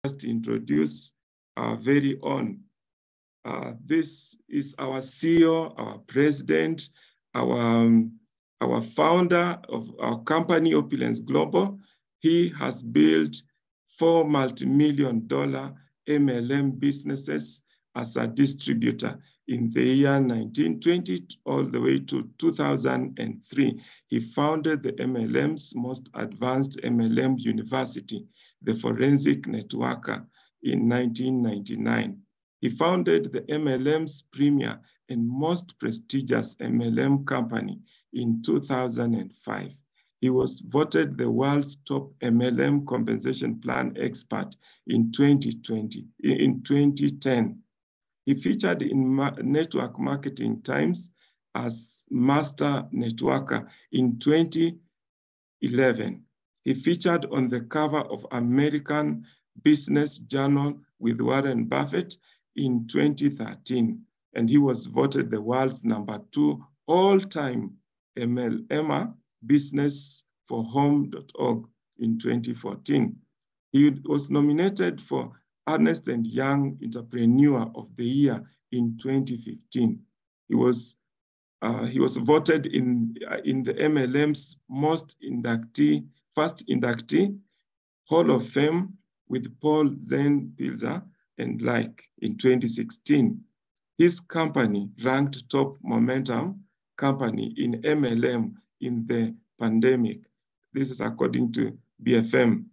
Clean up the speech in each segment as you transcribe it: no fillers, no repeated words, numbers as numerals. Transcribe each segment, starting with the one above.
just introduce our very own. This is our CEO, our president, our founder of our company, Opulence Global. He has built 4 multi-million-dollar MLM businesses as a distributor in the year 1920 all the way to 2003. He founded the MLM's most advanced MLM university, the Forensic Networker, in 1999. He founded the MLM's premier and most prestigious MLM company in 2005. He was voted the world's top MLM compensation plan expert in 2010. He featured in Network Marketing Times as Master Networker in 2011. He featured on the cover of American Business Journal with Warren Buffett in 2013, and he was voted the world's #2 all-time MLMer business for home.org in 2014. He was nominated for Ernst & Young Entrepreneur of the Year in 2015. He was voted in the MLM's first inductee, Hall of Fame with Paul Zen-Pilzer and like in 2016. His company ranked top momentum company in MLM in the pandemic. This is according to BFM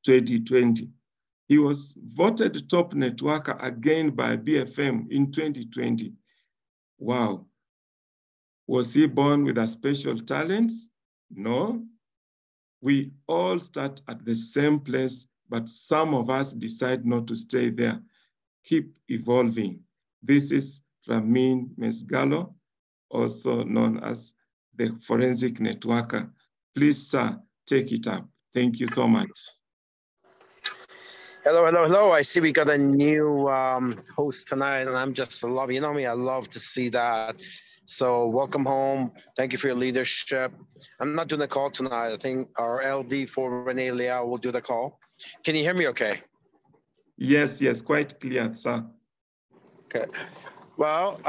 2020. He was voted top networker again by BFM in 2020. Wow. Was he born with a special talents? No. We all start at the same place, but some of us decide not to stay there. Keep evolving. This is Ramin Mesgalo, also known as the Forensic Networker. Please, sir, take it up. Thank you so much. Hello, hello, hello. I see we got a new host tonight, and I'm just loving, you know me, I love to see that. So welcome home. Thank you for your leadership. I'm not doing the call tonight. I think our LD for Renee Liao will do the call. Can you hear me okay? Yes, yes, quite clear, sir. Okay. Well,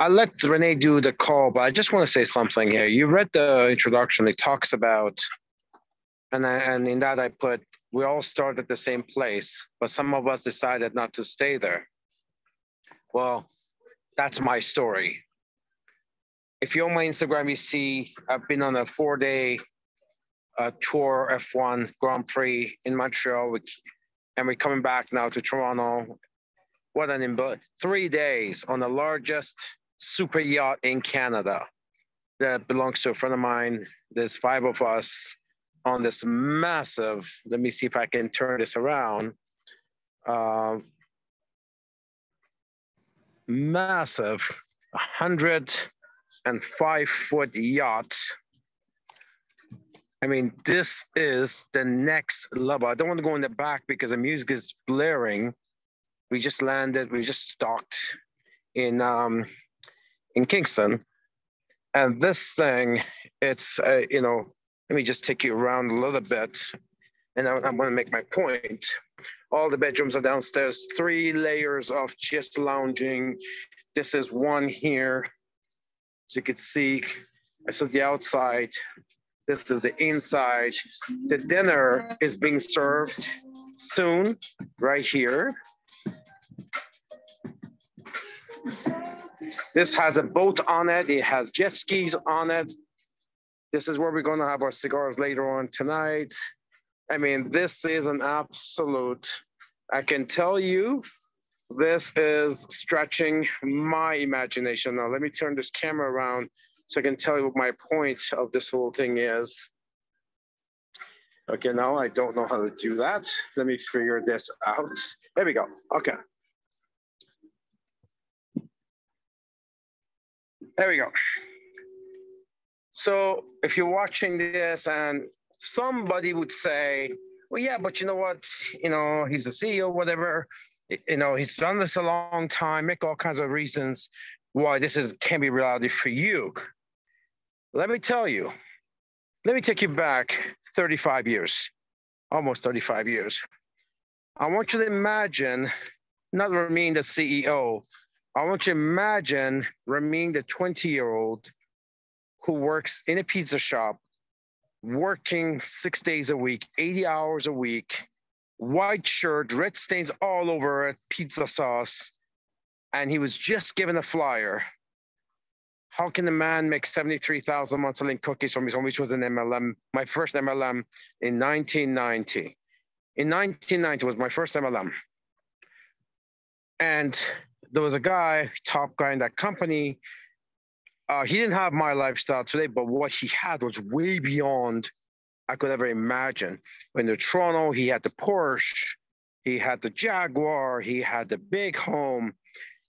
I'll let Renee do the call, but I just want to say something here. You read the introduction. It talks about, and in that I put, we all start at the same place, but some of us decided not to stay there. Well, that's my story. If you're on my Instagram, you see I've been on a 4-day tour F1 Grand Prix in Montreal, and we're coming back now to Toronto. What an 3 days on the largest super yacht in Canada that belongs to a friend of mine. There's 5 of us on this massive, let me see if I can turn this around, massive 105-foot yacht. I mean, this is the next level. I don't want to go in the back because the music is blaring. We just landed, we just docked in Kingston. And this thing, it's, you know, let me just take you around a little bit. And I'm going to make my point. All the bedrooms are downstairs, 3 layers of just lounging. This is one here. As you can see, this is the outside. This is the inside. The dinner is being served soon, right here. This has a boat on it. It has jet skis on it. This is where we're going to have our cigars later on tonight. I mean, this is an absolute, I can tell you, this is stretching my imagination. Now, let me turn this camera around so I can tell you what my point of this whole thing is. Okay, now I don't know how to do that. Let me figure this out. There we go. Okay. There we go. So if you're watching this and somebody would say, well, yeah, but you know what? You know, he's a CEO, whatever. You know, he's done this a long time, make all kinds of reasons why this can't be reality for you. Let me tell you, let me take you back 35 years. almost 35 years. I want you to imagine, not Ramin, the CEO. I want you to imagine Ramin, the 20-year-old who works in a pizza shop, working 6 days a week, 80 hours a week, white shirt, red stains all over it, pizza sauce, and he was just given a flyer. How can a man make 73,000 a month selling cookies from his home, which was an MLM, my first MLM in 1990. In 1990 was my first MLM. And there was a guy, top guy in that company. He didn't have my lifestyle today, but what he had was way beyond I could ever imagine. In the Toronto, he had the Porsche, he had the Jaguar, he had the big home,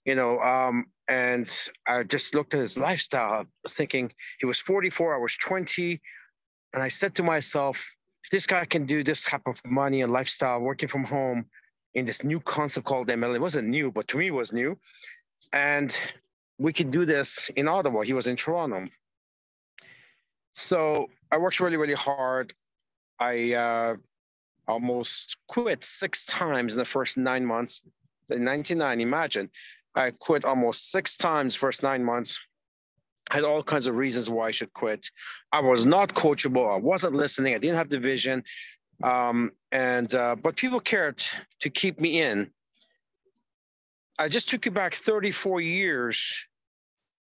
and I just looked at his lifestyle, thinking he was 44, I was 20. And I said to myself, if this guy can do this type of money and lifestyle, working from home in this new concept called MLM, it wasn't new, but to me it was new. And we could do this in Ottawa. He was in Toronto. So I worked really, really hard. I almost quit 6 times in the first 9 months. In 1999, imagine, I quit almost 6 times first 9 months. I had all kinds of reasons why I should quit. I was not coachable. I wasn't listening. I didn't have the vision. But people cared to keep me in. I just took you back 34 years,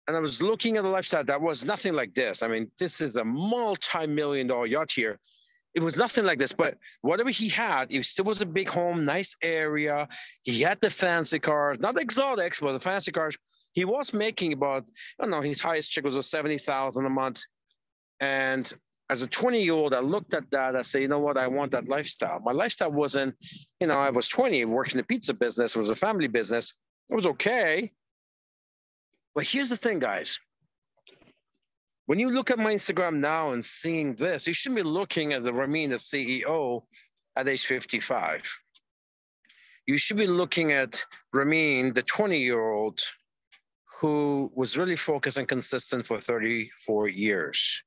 and I was looking at a lifestyle that was nothing like this. I mean, this is a multi-million-dollar yacht here. It was nothing like this, but whatever he had, it still was a big home, nice area. He had the fancy cars, not the exotics, but the fancy cars. He was making about, I don't know, his highest check was 70,000 a month. And as a 20-year-old, I looked at that. I said, you know what? I want that lifestyle. My lifestyle wasn't, I was 20, working in the pizza business. It was a family business. It was okay. But here's the thing, guys. When you look at my Instagram now and seeing this, you shouldn't be looking at the Ramin, the CEO, at age 55. You should be looking at Ramin, the 20-year-old, who was really focused and consistent for 34 years.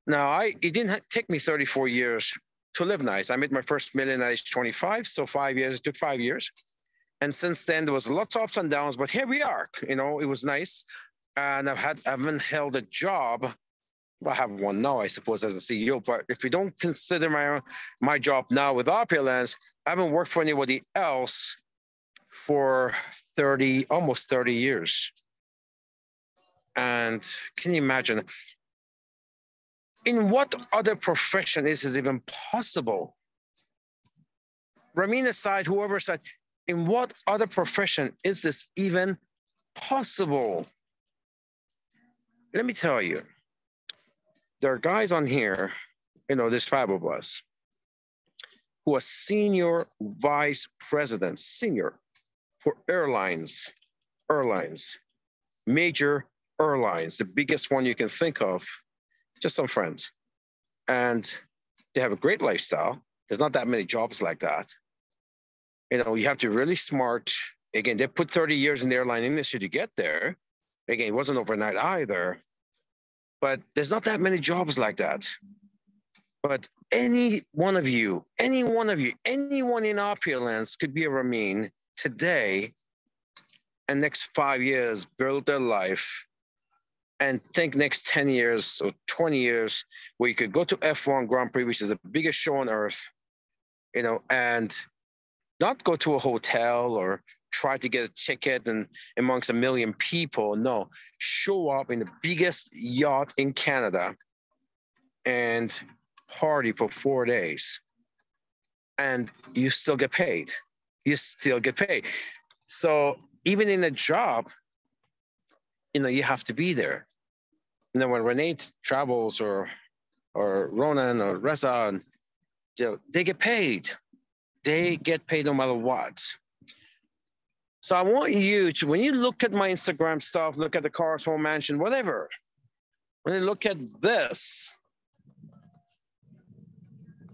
Now, it didn't take me 34 years to live nice. I made my first million at age 25, so 5 years, it took 5 years. And since then, there was lots of ups and downs, but here we are. It was nice. And I haven't held a job. Well, I have one now, I suppose, as a CEO. But if you don't consider my job now with Opulence, I haven't worked for anybody else for almost 30 years. And can you imagine? In what other profession is this even possible? Ramin aside, whoever said, in what other profession is this even possible? Let me tell you, there are guys on here, this 5 of us, who are senior vice presidents, senior, for airlines, major airlines, the biggest one you can think of, just some friends. And they have a great lifestyle. There's not that many jobs like that. You have to be really smart. Again, they put 30 years in the airline industry to get there. Again, it wasn't overnight either. But there's not that many jobs like that. But any one of you, anyone in Opulence could be a Ramin today, and next 5 years build their life, and think next 10 years or 20 years where you could go to F1 Grand Prix, which is the biggest show on earth, and not go to a hotel or try to get a ticket and amongst a million people. No, show up in the biggest yacht in Canada and party for 4 days. And you still get paid. So even in a job, you have to be there. When Renee travels or Ronan or Reza, they get paid. They get paid no matter what. So I want you to, when you look at my Instagram stuff, look at the cars, home, mansion, whatever, when you look at this,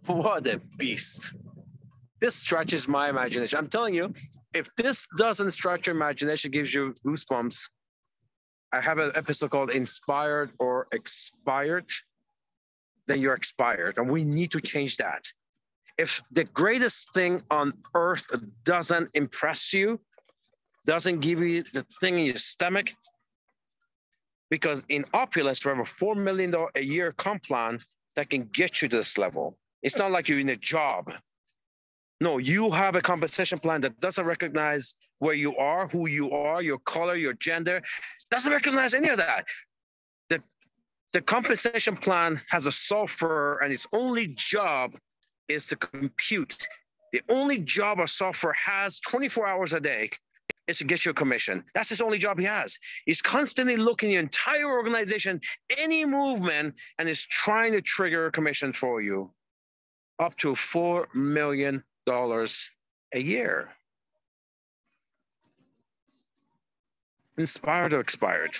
what a beast. This stretches my imagination. I'm telling you, if this doesn't stretch your imagination, gives you goosebumps, I have an episode called Inspired or Expired, then you're expired. And we need to change that. If the greatest thing on earth doesn't impress you, doesn't give you the thing in your stomach, because in opulence, we have a $4 million a year comp plan that can get you to this level. It's not like you're in a job. No, you have a compensation plan that doesn't recognize where you are, who you are, your color, your gender, doesn't recognize any of that. The compensation plan has a software, and its only job is to compute. The only job a software has 24 hours a day is to get you a commission. That's his only job he has. He's constantly looking at your entire organization, any movement, and is trying to trigger a commission for you up to $4 million a year. Inspired or expired?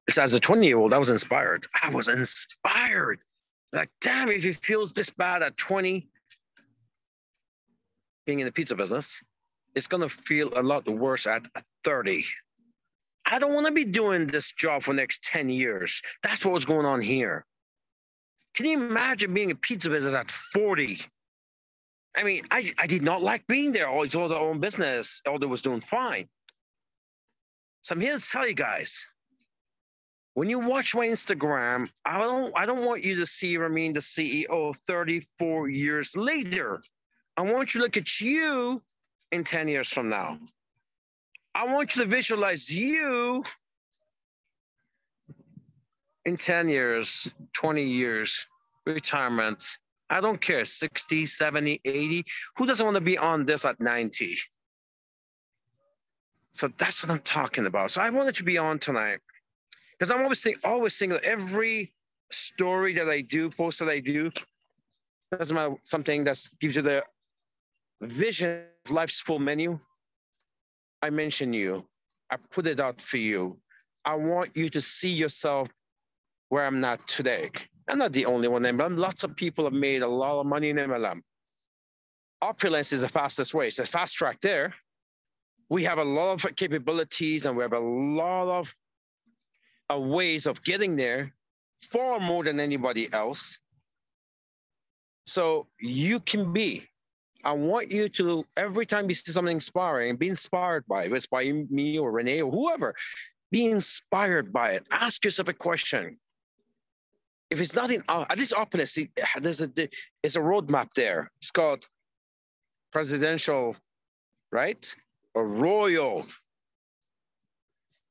It's as a 20-year-old, I was inspired. I was inspired. Like, damn, if he feels this bad at 20, being in the pizza business, it's going to feel a lot worse at 30. I don't want to be doing this job for the next 10 years. That's what was going on here. Can you imagine being in pizza business at 40? I mean, I did not like being there. Always all their own business. Aldo was doing fine. So I'm here to tell you guys, when you watch my Instagram, I don't want you to see Ramin, the CEO, 34 years later. I want you to look at you in 10 years from now. I want you to visualize you in 10 years, 20 years, retirement. I don't care, 60, 70, 80. Who doesn't want to be on this at 90? So that's what I'm talking about. So I wanted to be on tonight because I'm always thinking that every story that I do, post that I do, doesn't matter, something that gives you the vision of life's full menu. I mention you. I put it out for you. I want you to see yourself where I'm not today. I'm not the only one, but lots of people have made a lot of money in MLM. Opulence is the fastest way. It's a fast track there. We have a lot of capabilities and we have a lot of ways of getting there, far more than anybody else. So you can be. I want you to, every time you see something inspiring, be inspired by it. If it's by me or Renee or whoever, be inspired by it. Ask yourself a question. If it's not in, at least opulence, there's a roadmap there. It's called presidential, right? Or royal.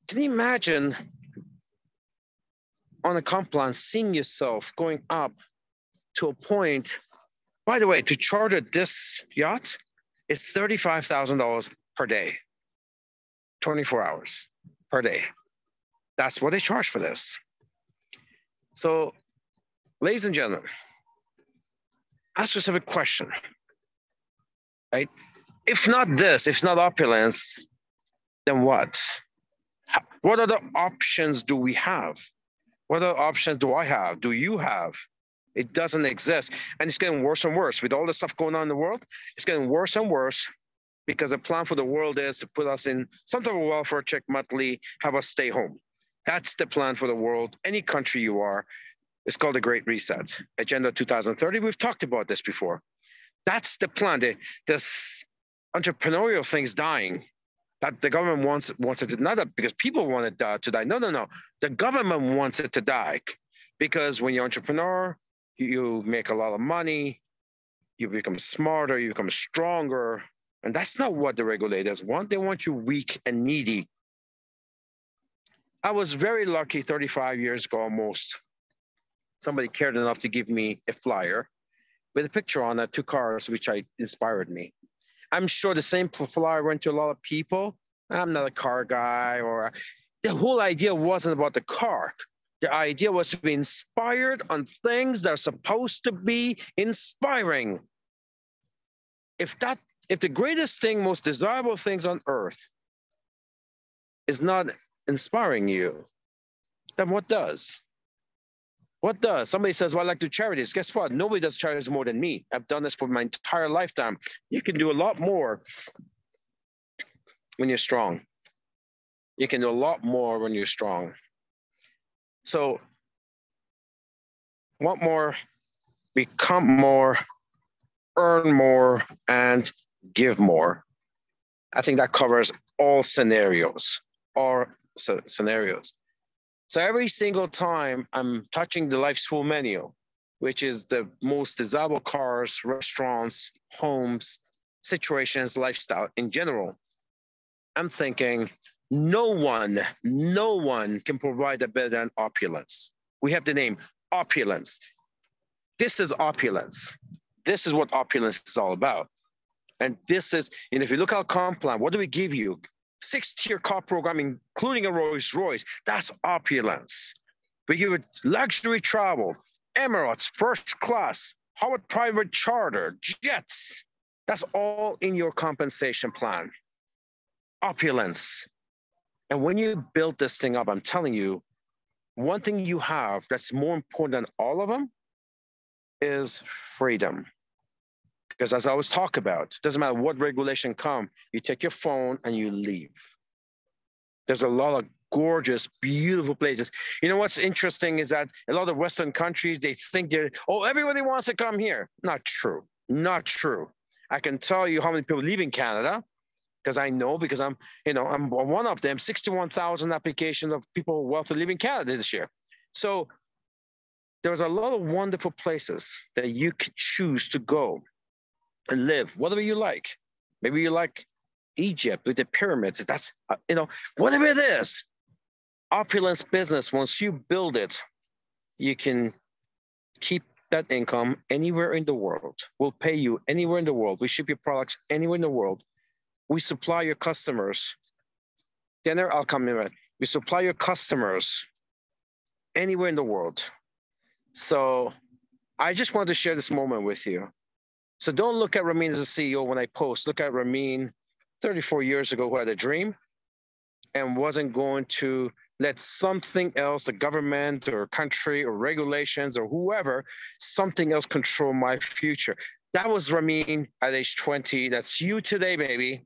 Can you imagine on a comp plan, seeing yourself going up to a point? By the way, to charter this yacht is $35,000 per day, 24 hours per day. That's what they charge for this. So, ladies and gentlemen, ask yourself a question, right? If not this, if not opulence, then what? What other options do we have? What other options do I have? Do you have? It doesn't exist. And it's getting worse and worse. With all the stuff going on in the world, it's getting worse and worse because the plan for the world is to put us in some type of welfare check monthly, have us stay home. That's the plan for the world, any country you are. It's called the Great Reset, Agenda 2030. We've talked about this before. That's the plan. This entrepreneurial thing's dying. That the government wants it to, not because people want it to die. No. The government wants it to die because when you're an entrepreneur, you make a lot of money, you become smarter, you become stronger. And that's not what the regulators want. They want you weak and needy. I was very lucky 35 years ago almost. Somebody cared enough to give me a flyer with a picture on it, 2 cars, which inspired me. I'm sure the same flyer went to a lot of people. I'm not a car guy, or the whole idea wasn't about the car. The idea was to be inspired on things that are supposed to be inspiring. If the greatest thing, most desirable things on earth is not inspiring you, then what does? What does? Somebody says, well, I like to do charities. Guess what? Nobody does charities more than me. I've done this for my entire lifetime. You can do a lot more when you're strong. You can do a lot more when you're strong. So, what more become more, earn more, and give more. I think that covers all scenarios, scenarios. So every single time I'm touching the Life's Full menu, which is the most desirable cars, restaurants, homes, situations, lifestyle in general, I'm thinking no one can provide a better than opulence. We have the name opulence. This is opulence. This is what opulence is all about. And this is, and if you look at our comp plan, what do we give you? 6-tier car program, including a Rolls Royce. That's opulence. We give it luxury travel, Emirates, first class, Howard private charter, jets. That's all in your compensation plan. Opulence. And when you build this thing up, I'm telling you, one thing you have that's more important than all of them is freedom. Because as I always talk about, it doesn't matter what regulation come, you take your phone and you leave. There's a lot of gorgeous, beautiful places. You know what's interesting is that a lot of Western countries, they think everybody wants to come here. Not true, not true. I can tell you how many people leave in Canada, because I know, because I'm one of them, 61,000 applications of people who want to live in Canada this year. So there's a lot of wonderful places that you could choose to go and live, whatever you like. Maybe you like Egypt with the pyramids. That's, whatever it is. Opulence business, once you build it, you can keep that income anywhere in the world. We'll pay you anywhere in the world. We ship your products anywhere in the world. We supply your customers. Dinner, I'll come in. We supply your customers anywhere in the world. So I just wanted to share this moment with you. So don't look at Ramin as a CEO when I post. Look at Ramin 34 years ago who had a dream and wasn't going to let something else, the government or country or regulations or whoever, something else control my future. That was Ramin at age 20. That's you today, baby.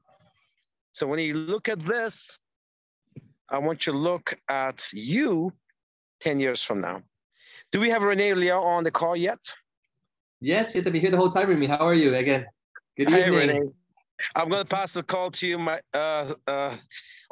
So when you look at this, I want you to look at you 10 years from now. Do we have Renee Liao on the call yet? Yes, I've been here the whole time, Remy. How are you again? Good evening. Hi, Renee. I'm going to pass the call to you, my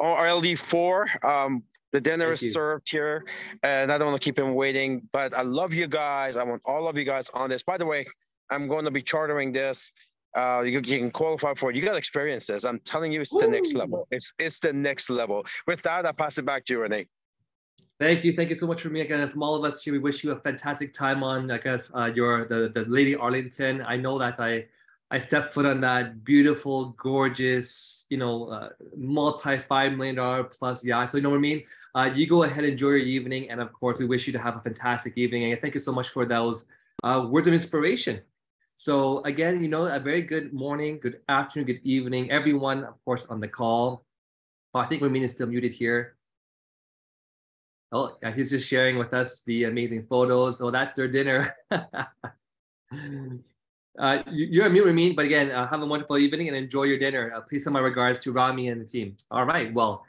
RLD4. The dinner is served here, and I don't want to keep him waiting, but I love you guys. I want all of you guys on this. By the way, I'm going to be chartering this. You can qualify for it. You got to experience this. I'm telling you, it's the next level. It's the next level. With that, I'll pass it back to you, Renee. Thank you so much for me again. And from all of us here, we wish you a fantastic time on, I guess, the Lady Arlington. I know that I stepped foot on that beautiful, gorgeous, multi-$5 million plus yacht. So you know what I mean? You go ahead, enjoy your evening, and of course, we wish you to have a fantastic evening. And thank you so much for those words of inspiration. So again, a very good morning, good afternoon, good evening, everyone, of course, on the call. I think Ramin is still muted here. Oh, yeah, he's just sharing with us the amazing photos. Oh, that's their dinner. You're a mute, Ramin, but again, have a wonderful evening and enjoy your dinner. Please send my regards to Rami and the team. All right, well,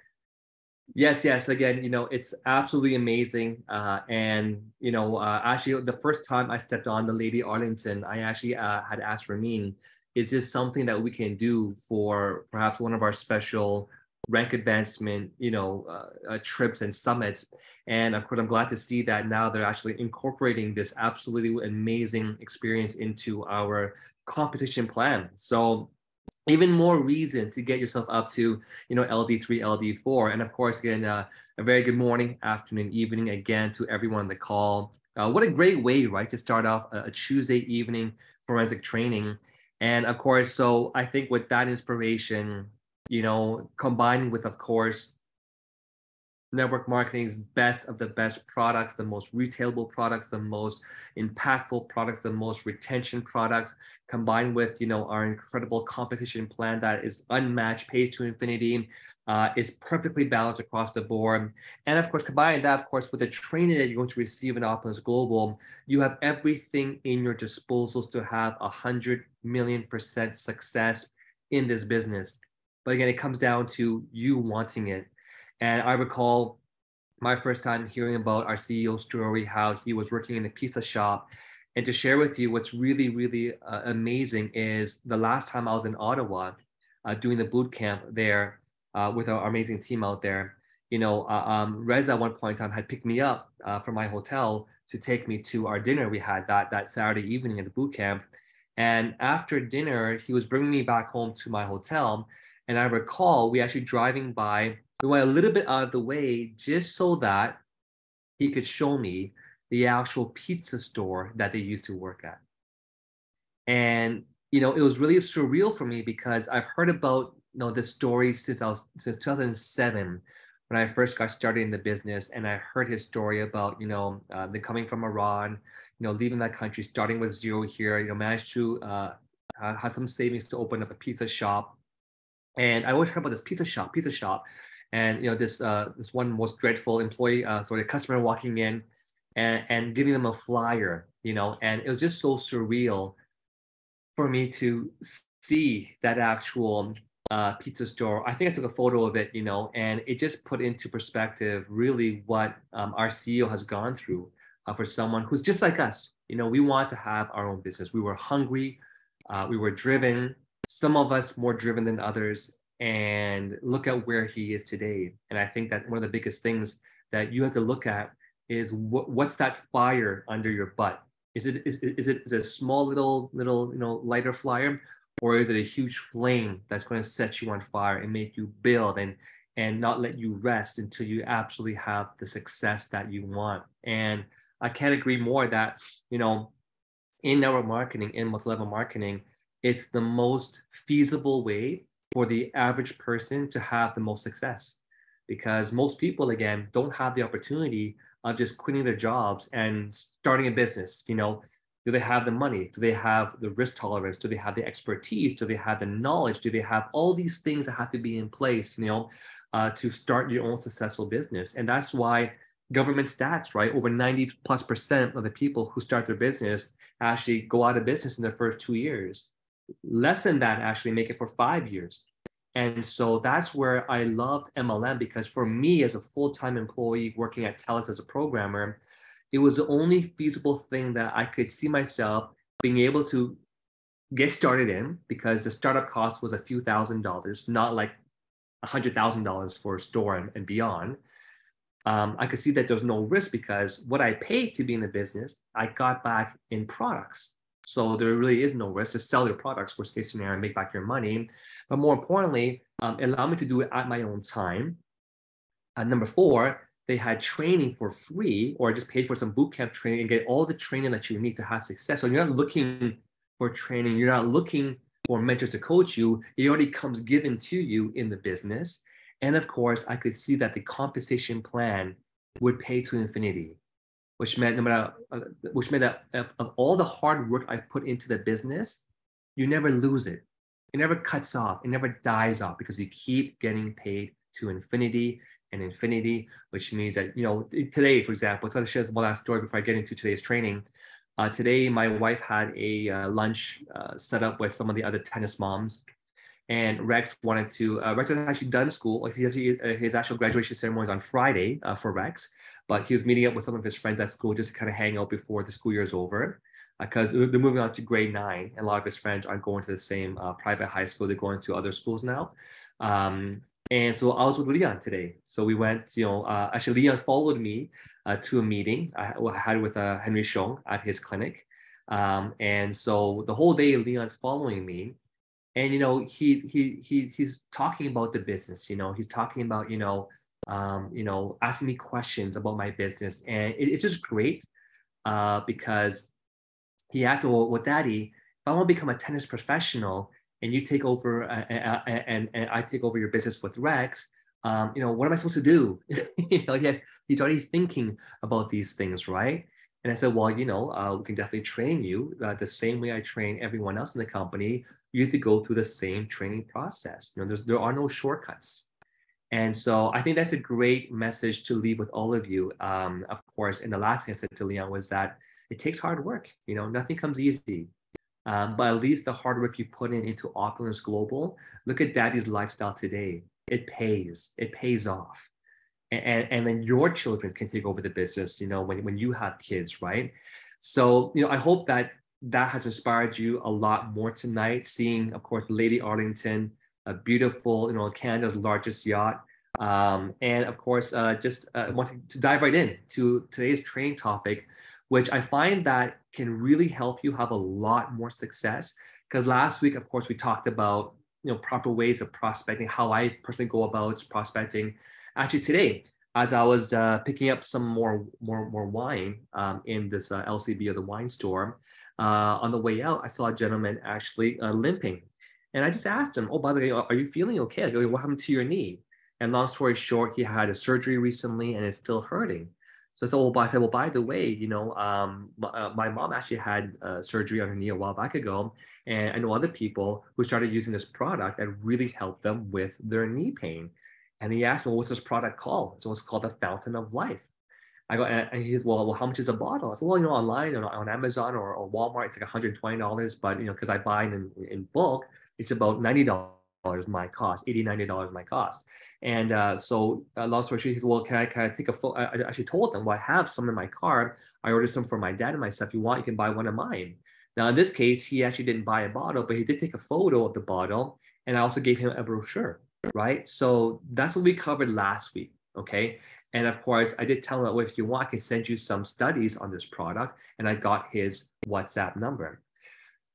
yes. Again, it's absolutely amazing. And actually, the first time I stepped on the Lady Arlington, I actually had asked Ramin, is this something that we can do for perhaps one of our special rank advancement, trips and summits? And of course, I'm glad to see that now they're actually incorporating this absolutely amazing experience into our competition plan. So even more reason to get yourself up to, LD3, LD4. And of course, again, a very good morning, afternoon, evening again to everyone on the call. What a great way, right, to start off a Tuesday evening forensic training. And of course, so I think with that inspiration, combined with, of course, network marketing's best of the best products, the most retailable products, the most impactful products, the most retention products, combined with, our incredible competition plan that is unmatched, pays to infinity, is perfectly balanced across the board. And of course, combine that, of course, with the training that you're going to receive in Opulence Global, you have everything in your disposals to have 100 million% success in this business. But again, it comes down to you wanting it. And I recall my first time hearing about our CEO's story, how he was working in a pizza shop And to share with you what's really, really amazing is the last time I was in Ottawa doing the boot camp there with our amazing team out there, Reza at one point in time had picked me up from my hotel to take me to our dinner we had that Saturday evening at the boot camp. And after dinner, he was bringing me back home to my hotel. And I recall we actually driving by, we went a little bit out of the way just so that he could show me the actual pizza store that they used to work at. And, it was really surreal for me because I've heard about, this story since 2007, when I first got started in the business. And I heard his story about, the coming from Iran, leaving that country, starting with zero here, managed to have some savings to open up a pizza shop. And I always heard about this pizza shop. And, this one most dreadful employee, sort of customer walking in and giving them a flyer, and it was just so surreal for me to see that actual pizza store. I think I took a photo of it, and it just put into perspective really what our CEO has gone through for someone who's just like us. We want to have our own business. We were hungry, we were driven, some of us more driven than others, and look at where he is today. And I think that one of the biggest things that you have to look at is what's that fire under your butt? Is it a small little lighter flyer, or is it a huge flame that's going to set you on fire and make you build and not let you rest until you absolutely have the success that you want? And I can't agree more that in network marketing, in multi-level marketing, it's the most feasible way for the average person to have the most success, because most people, again, don't have the opportunity of just quitting their jobs and starting a business. Do they have the money? Do they have the risk tolerance? Do they have the expertise? Do they have the knowledge? Do they have all these things that have to be in place, to start your own successful business? And that's why government stats, right? Over 90+% of the people who start their business actually go out of business in their first 2 years. Less than that actually make it for 5 years. And so that's where I loved MLM, because for me as a full-time employee working at TELUS as a programmer, it was the only feasible thing that I could see myself being able to get started in, because the startup cost was a few $1,000s, not like $100,000 for a store and beyond. I could see that there's no risk, because what I paid to be in the business, I got back in products. So there really is no risk to sell your products, worst case scenario, and make back your money. But more importantly, it allowed me to do it at my own time. Number 4, they had training for free, or just paid for some bootcamp training and get all the training that you need to have success. So you're not looking for training. You're not looking for mentors to coach you. It already comes given to you in the business. And of course, I could see that the compensation plan would pay to infinity, which meant that of all the hard work I put into the business, you never lose it. It never cuts off. It never dies off, because you keep getting paid to infinity and infinity, which means that, today, for example, so I'll share one last story before I get into today's training. Today, my wife had a lunch set up with some of the other tennis moms. And Rex wanted to, Rex has actually done school. His actual graduation ceremony is on Friday for Rex, but he was meeting up with some of his friends at school just to kind of hang out before the school year is over, because they're moving on to grade 9. And a lot of his friends aren't going to the same private high school. They're going to other schools now. And so I was with Leon today. So we went, actually Leon followed me to a meeting I had with Henry Xiong at his clinic. And so the whole day Leon's following me. And he's talking about the business. He's talking about asking me questions about my business, and it's just great because he asked me, well, Daddy, if I want to become a tennis professional and you take over and I take over your business with Rex, what am I supposed to do? He's already thinking about these things, right? And I said, well, we can definitely train you the same way I train everyone else in the company. You have to go through the same training process. There are no shortcuts. And so I think that's a great message to leave with all of you. Of course, and the last thing I said to Leon was that it takes hard work. Nothing comes easy. But at least the hard work you put into Opulence Global, look at Daddy's lifestyle today. It pays off. And then your children can take over the business, when you have kids, right? So, I hope that has inspired you a lot more tonight, seeing, of course, Lady Arlington, a beautiful, Canada's largest yacht. And of course, just wanting to dive right in to today's training topic, which I find that can really help you have a lot more success. Because last week, of course, we talked about proper ways of prospecting, how I personally go about prospecting. Actually, today, as I was picking up some more wine in this LCB, or the wine store, on the way out, I saw a gentleman actually limping. And I just asked him, oh, by the way, are you feeling okay? I go, what happened to your knee? And long story short, he had a surgery recently and it's still hurting. So I said, well, by the way, my mom actually had surgery on her knee a while back ago. And I know other people who started using this product that really helped them with their knee pain. And he asked me, what's this product called? So it's called the Fountain of Life. I go, and he's, well, how much is a bottle? I said, well, online on Amazon or Walmart, it's like $120. But, because I buy it in bulk, it's about $90 my cost, $80, $90 my cost. And so long story short, he said, well, can I take a photo? I actually told them, well, I have some in my car. I ordered some for my dad and myself. If you want, you can buy one of mine. Now, in this case, he actually didn't buy a bottle, but he did take a photo of the bottle. And I also gave him a brochure, right? So that's what we covered last week, okay? And of course, I did tell him that, well, if you want, I can send you some studies on this product. And I got his WhatsApp number.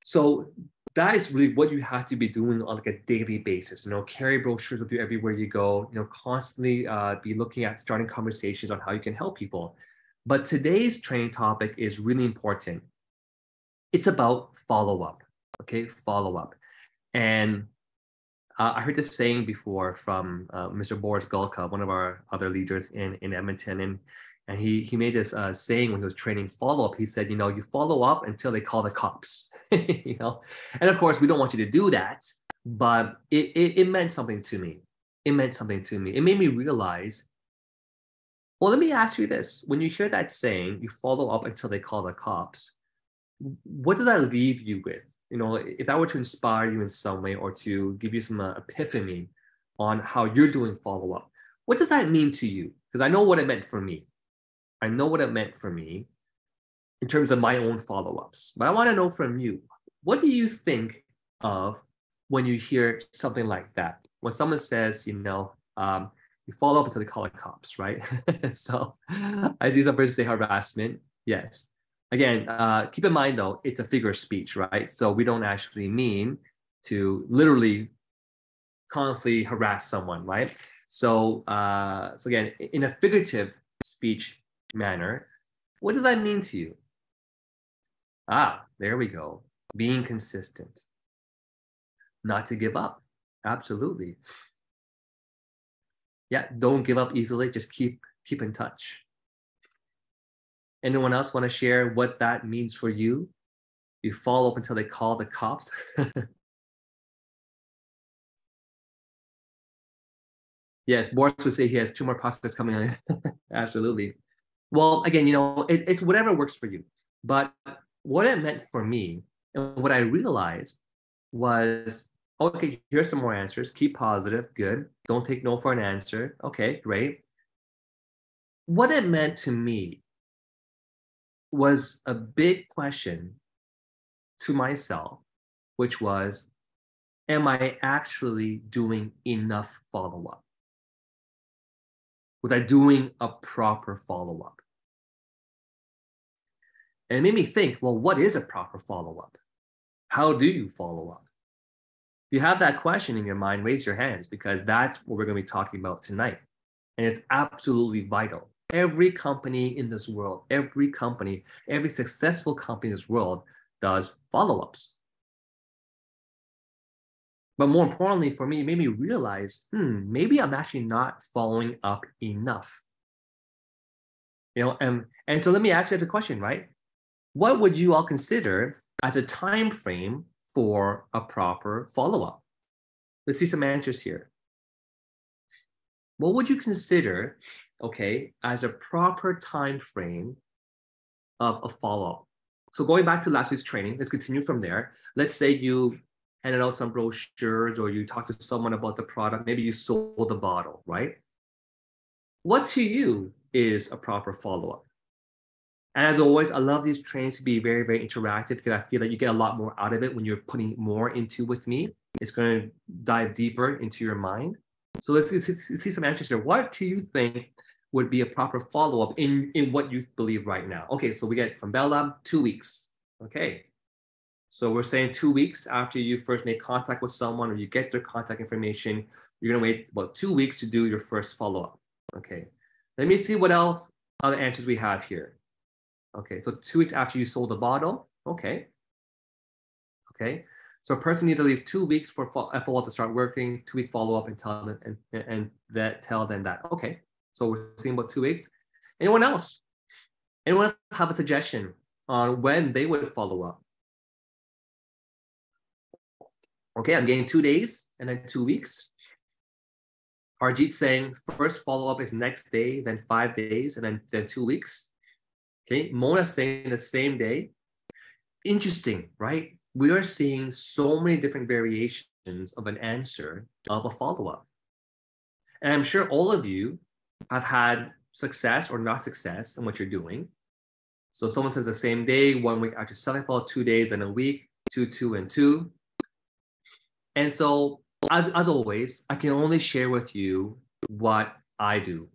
So that is really what you have to be doing on like a daily basis. Carry brochures with you everywhere you go. Constantly be looking at starting conversations on how you can help people. But today's training topic is really important. It's about follow-up. Okay, follow-up. And I heard this saying before from Mr. Boris Gulka, one of our other leaders in Edmonton, and he made this saying when he was training follow-up. He said, you follow up until they call the cops. And of course, we don't want you to do that, but it meant something to me. It meant something to me. It made me realize, well, let me ask you this. When you hear that saying, you follow up until they call the cops, what does that leave you with? If that were to inspire you in some way or to give you some epiphany on how you're doing follow-up, what does that mean to you? Because I know what it meant for me. I know what it meant for me in terms of my own follow-ups. But I want to know from you, what do you think of when you hear something like that? When someone says, you follow up until they call the cops, right? So I see some person say harassment. Yes. Again, keep in mind, though, it's a figure of speech, right? So we don't actually mean to literally constantly harass someone, right? So again, in a figurative speech manner, what does that mean to you? There we go. Being consistent. Not to give up. Absolutely. Yeah, don't give up easily. Just keep in touch. Anyone else want to share what that means for you? You follow up until they call the cops. Yes, Boris would say he has 2 more prospects coming on. Absolutely. Well, again, it's whatever works for you. But what it meant for me and what I realized was, okay, here's some more answers. Keep positive. Good. Don't take no for an answer. Okay, great. What it meant to me was a big question to myself, which was, am I actually doing enough follow-up? Was I doing a proper follow-up? And it made me think, well, what is a proper follow-up? How do you follow up? If you have that question in your mind, raise your hands, because that's what we're going to be talking about tonight. And it's absolutely vital. Every company in this world, every successful company in this world does follow-ups. But more importantly for me, it made me realize, maybe I'm actually not following up enough. And so let me ask you guys a question, right? What would you all consider as a time frame for a proper follow-up? Let's see some answers here. What would you consider, as a proper time frame of a follow-up? So going back to last week's training, let's continue from there. Let's say you handed out some brochures or you talked to someone about the product. Maybe you sold the bottle, right? What to you is a proper follow-up? And as always, I love these trainings to be very, very interactive because I feel that you get a lot more out of it when you're putting more into with me. It's going to dive deeper into your mind. So let's see some answers here. What do you think would be a proper follow-up in what you believe right now? Okay, so we get from Bella, 2 weeks. Okay, so we're saying 2 weeks after you first make contact with someone or you get their contact information, you're gonna wait about 2 weeks to do your first follow-up. Okay, let me see what else, other answers we have here. Okay, so 2 weeks after you sold the bottle. Okay, okay. So a person needs at least 2 weeks for follow-up to start working, 2-week follow-up and tell them that. Okay, so we're seeing about 2 weeks. Anyone else? Anyone else have a suggestion on when they would follow up? Okay, I'm getting 2 days and then 2 weeks. Harjeet saying first follow-up is next day, then 5 days, and then 2 weeks. Okay, Mona saying the same day. Interesting, right? We are seeing so many different variations of an answer of a follow-up. And I'm sure all of you have had success or not success in what you're doing. So someone says the same day, 1 week after selling follow, 2 days and a week, 2, 2, and 2. And so as always, I can only share with you what I do.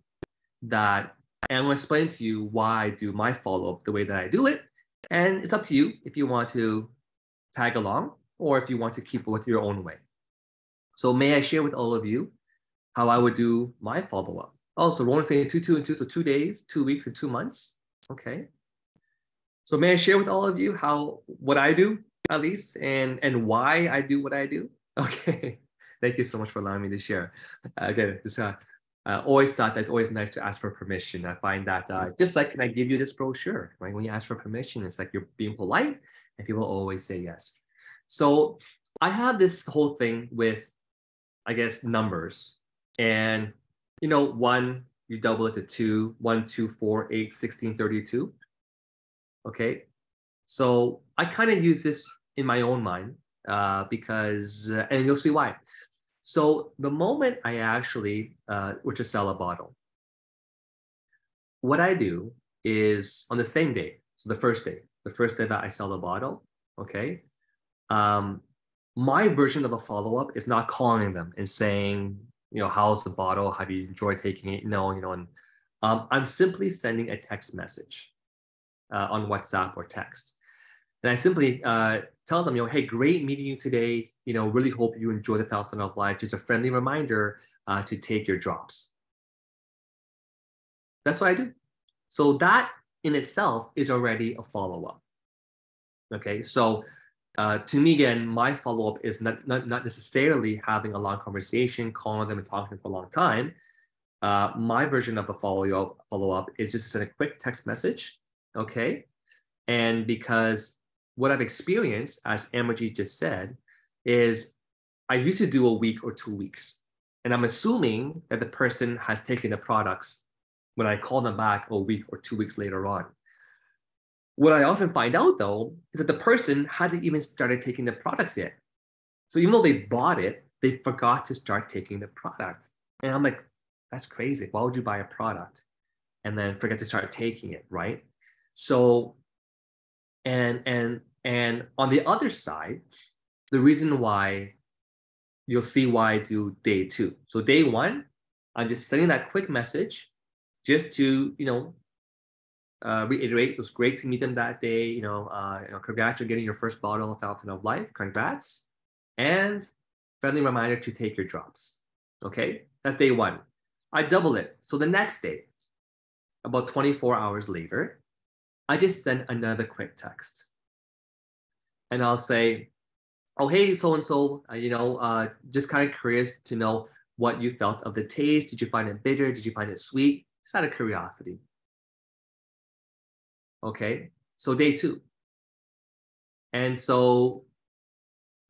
And I'm going to explain to you why I do my follow-up the way that I do it. And it's up to you if you want to tag along or if you want to keep it with your own way. So may I share with all of you how I would do my follow-up? Oh, so Rowan's saying 2, 2, and 2, so 2 days, 2 weeks, and 2 months. Okay. So may I share with all of you what I do, at least, and why I do what I do? Okay. Thank you so much for allowing me to share. Again, just always thought that it's always nice to ask for permission. I find that just like, can I give you this brochure? Right? When you ask for permission, it's like you're being polite and people always say yes. So I have this whole thing with, I guess, numbers. And, 1, you double it to 2, 1, 2, 4, 8, 16, 32. Okay. So I kind of use this in my own mind because, and you'll see why. So the moment I actually were to sell a bottle, what I do is on the same day, so the first day that I sell the bottle, okay, my version of a follow-up is not calling them and saying, how's the bottle? Have you enjoyed taking it? And I'm simply sending a text message on WhatsApp or text. And I simply tell them, hey, great meeting you today. Really hope you enjoy the Fountain of Life. Just a friendly reminder to take your drops. That's what I do. So that in itself is already a follow-up. Okay, so to me, again, my follow-up is not necessarily having a long conversation, calling them and talking for a long time. My version of a follow-up is just to send a quick text message, okay? And because what I've experienced, as Amarjeet just said, is I used to do a week or 2 weeks. And I'm assuming that the person has taken the products when I call them back a week or 2 weeks later on. What I often find out, though, is that the person hasn't even started taking the products yet. So even though they bought it, they forgot to start taking the product. And I'm like, that's crazy. Why would you buy a product and then forget to start taking it, right? So, and on the other side, the reason why you'll see why I do day 2. So day 1, I'm just sending that quick message just to, reiterate, it was great to meet them that day. Congrats on getting your first bottle of Fountain of Life. Congrats. And friendly reminder to take your drops. Okay, that's day 1. I double it. So the next day, about 24 hours later, I just send another quick text. And I'll say, oh, hey, so-and-so, just kind of curious to know what you felt of the taste. Did you find it bitter? Did you find it sweet? Just out of curiosity. Okay, so day 2. And so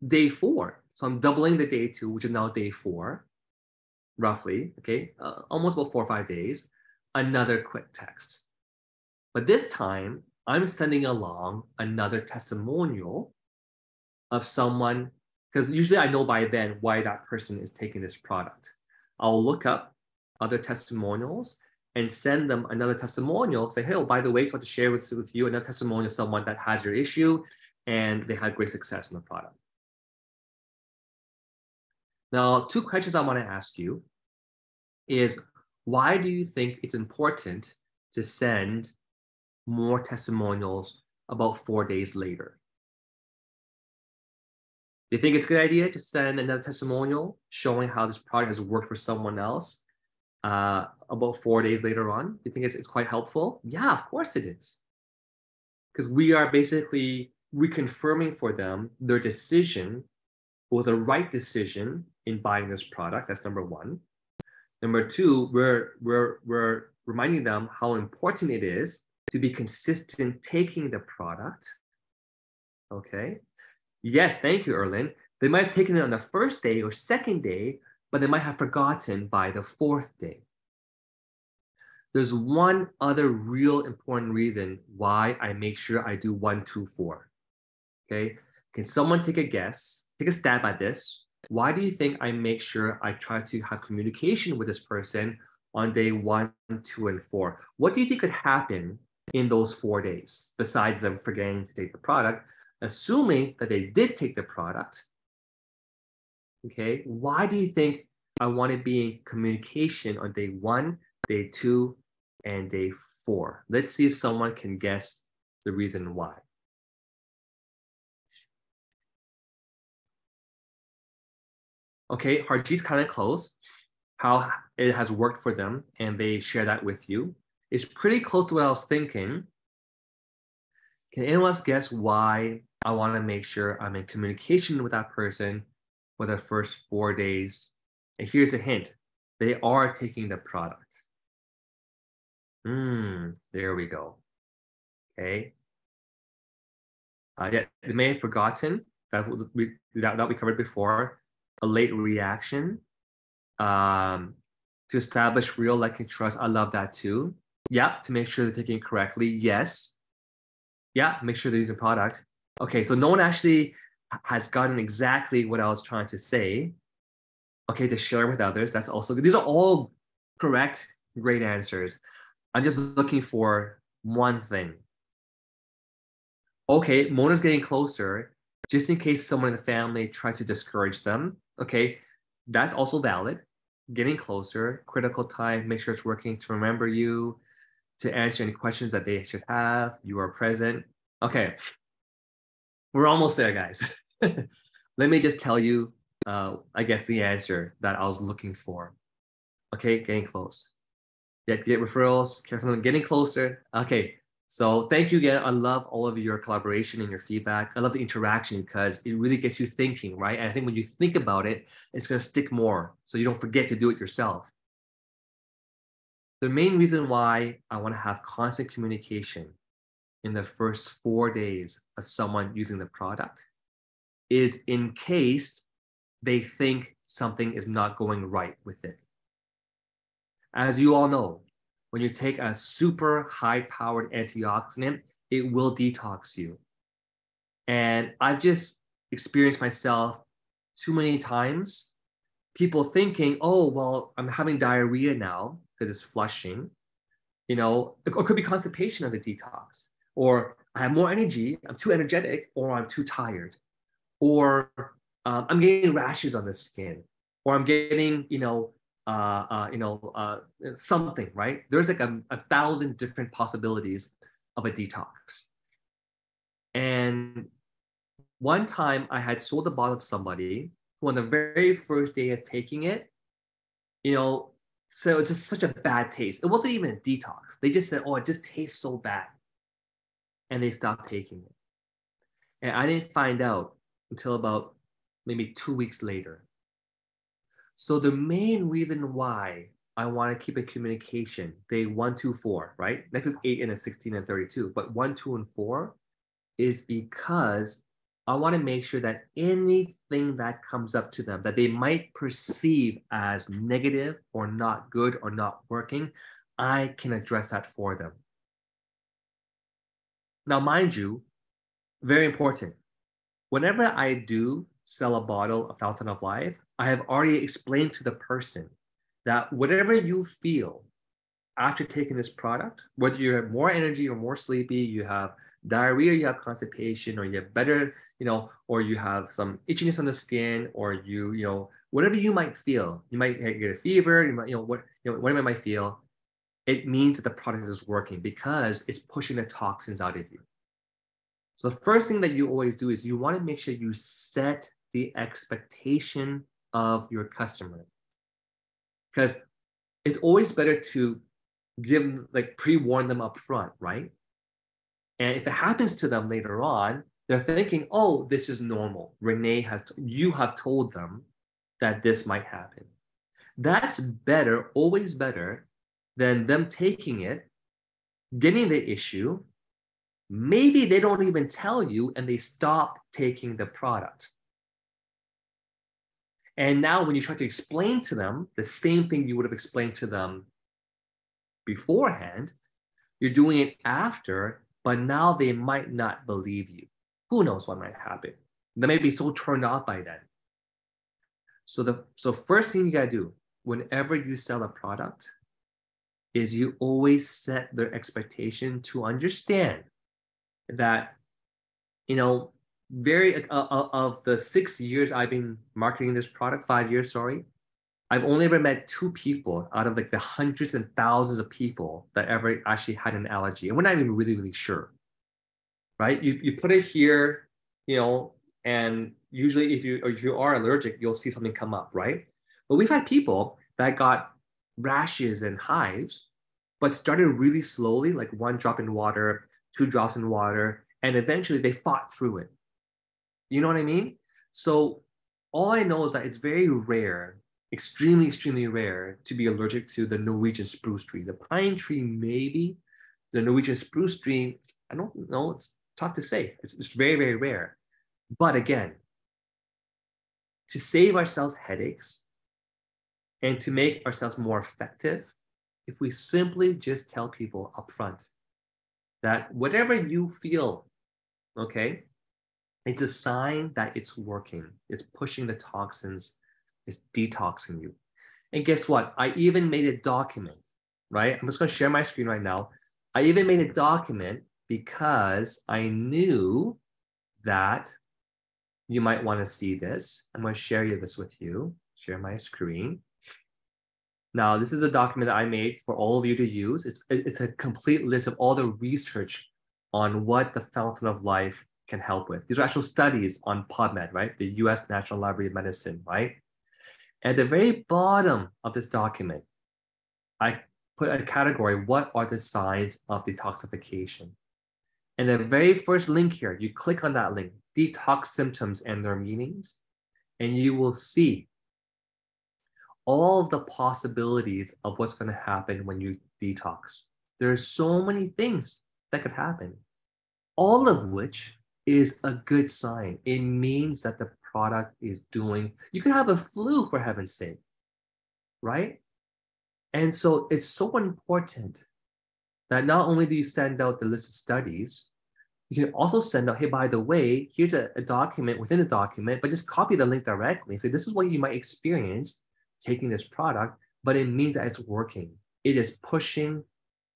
day 4, so I'm doubling the day 2, which is now day 4, roughly, okay, almost about 4 or 5 days, another quick text. But this time, I'm sending along another testimonial of someone, because usually I know by then why that person is taking this product. I'll look up other testimonials and send them another testimonial. Say, hey, oh, by the way, I want to share with you another testimonial of someone that has your issue and they had great success in the product. Now, two questions I want to ask you is, why do you think it's important to send more testimonials about 4 days later? Do you think it's a good idea to send another testimonial showing how this product has worked for someone else about 4 days later on? Do you think it's quite helpful? Yeah, of course it is. Because we are basically reconfirming for them their decision was a right decision in buying this product. That's number one. Number two, we're reminding them how important it is to be consistent taking the product. Okay. Yes, thank you, Erlin. They might have taken it on the first day or second day, but they might have forgotten by the fourth day. There's one other real important reason why I make sure I do 1, 2, 4. Okay. Can someone take a guess? Take a stab at this. Why do you think I make sure I try to have communication with this person on day 1, 2, and 4? What do you think could happen in those 4 days besides them forgetting to take the product? Assuming that they did take the product, okay, why do you think I want to be in communication on day 1, day 2, and day 4? Let's see if someone can guess the reason why. Okay, Harjeet's kind of close, how it has worked for them, and they share that with you. It's pretty close to what I was thinking. Can anyone else guess why I want to make sure I'm in communication with that person for the first 4 days? And here's a hint. They are taking the product. There we go. Okay. Yeah, they may have forgotten that we covered before. A late reaction to establish real like and trust. I love that too. Yeah, to make sure they're taking it correctly. Yes. Yeah, make sure they're using the product. Okay, so no one actually has gotten exactly what I was trying to say. Okay, to share with others. That's also good. These are all correct, great answers. I'm just looking for one thing. Okay, Mona's getting closer, just in case someone in the family tries to discourage them. Okay, that's also valid. Getting closer, critical time, make sure it's working to remember you, to answer any questions that they should have. You are present. Okay, we're almost there, guys. Let me just tell you, I guess, the answer that I was looking for. Okay, getting close. Get referrals, careful, getting closer. Okay, so thank you again. I love all of your collaboration and your feedback. I love the interaction because it really gets you thinking, right? And I think when you think about it, it's going to stick more so you don't forget to do it yourself. The main reason why I want to have constant communication in the first 4 days of someone using the product is in case they think something is not going right with it. As you all know, when you take a super high-powered antioxidant, it will detox you. And I've just experienced myself too many times, people thinking, oh, well, I'm having diarrhea now because it's flushing. You know, it could be constipation as a detox, or I have more energy, I'm too energetic, or I'm too tired, or I'm getting rashes on the skin, or I'm getting, something, right? There's like a 1,000 different possibilities of a detox. And one time I had sold a bottle to somebody who on the very first day of taking it, so it's just such a bad taste. It wasn't even a detox. They just said, oh, it just tastes so bad. And they stopped taking it. And I didn't find out until about maybe 2 weeks later. So the main reason why I want to keep in communication, day 1, 2, 4, right? Next is 8 and 16 and 32, but 1, 2, and 4 is because I want to make sure that anything that comes up to them that they might perceive as negative or not good or not working, I can address that for them. Now, mind you, very important. Whenever I do sell a bottle of Fountain of Life, I have already explained to the person that whatever you feel after taking this product, whether you have more energy or more sleepy, you have diarrhea, you have constipation, or you have better, or you have some itchiness on the skin, or whatever you might feel, you might get a fever, you might, whatever you might feel, it means that the product is working because it's pushing the toxins out of you. So the first thing that you always do is you want to make sure you set the expectation of your customer, because it's always better to pre-warn them up front, right? And if it happens to them later on, they're thinking, oh, this is normal. You have told them that this might happen. That's better, always better, than them taking it, getting the issue. Maybe they don't even tell you and they stop taking the product. And now when you try to explain to them the same thing you would have explained to them beforehand, you're doing it after, but now they might not believe you. Who knows what might happen? They may be so turned off by that. So first thing you gotta do whenever you sell a product is you always set their expectation to understand that, of the 6 years I've been marketing this product, 5 years, sorry, I've only ever met 2 people out of the hundreds and thousands of people that ever actually had an allergy. And we're not even really, really sure, right? You put it here, and usually if you are allergic, you'll see something come up, right? But we've had people that got rashes and hives, but started really slowly, like 1 drop in water, 2 drops in water, and eventually they fought through it. You know what I mean? So all I know is that it's very rare, extremely, extremely rare to be allergic to the Norwegian spruce tree. The pine tree, maybe. The Norwegian spruce tree, I don't know. It's tough to say. It's very, very rare. But again, to save ourselves headaches and to make ourselves more effective, if we simply just tell people upfront that whatever you feel, okay, it's a sign that it's working. It's pushing the toxins. It's detoxing you. And guess what? I even made a document, right? I'm just going to share my screen right now. I even made a document because I knew that you might want to see this. I'm going to share this with you. Share my screen. Now, this is a document that I made for all of you to use. It's a complete list of all the research on what the Fountain of Life can help with. These are actual studies on PubMed, right? The US National Library of Medicine, right? At the very bottom of this document, I put a category, what are the signs of detoxification? And the very first link here, you click on that link, detox symptoms and their meanings, and you will see all of the possibilities of what's going to happen when you detox. There's so many things that could happen, all of which is a good sign. It means that the product is doing, you could have a flu for heaven's sake, right? And so it's so important that not only do you send out the list of studies, you can also send out, hey, by the way, here's a document within the document, but just copy the link directly and say, this is what you might experience taking this product, but it means that it's working. It is pushing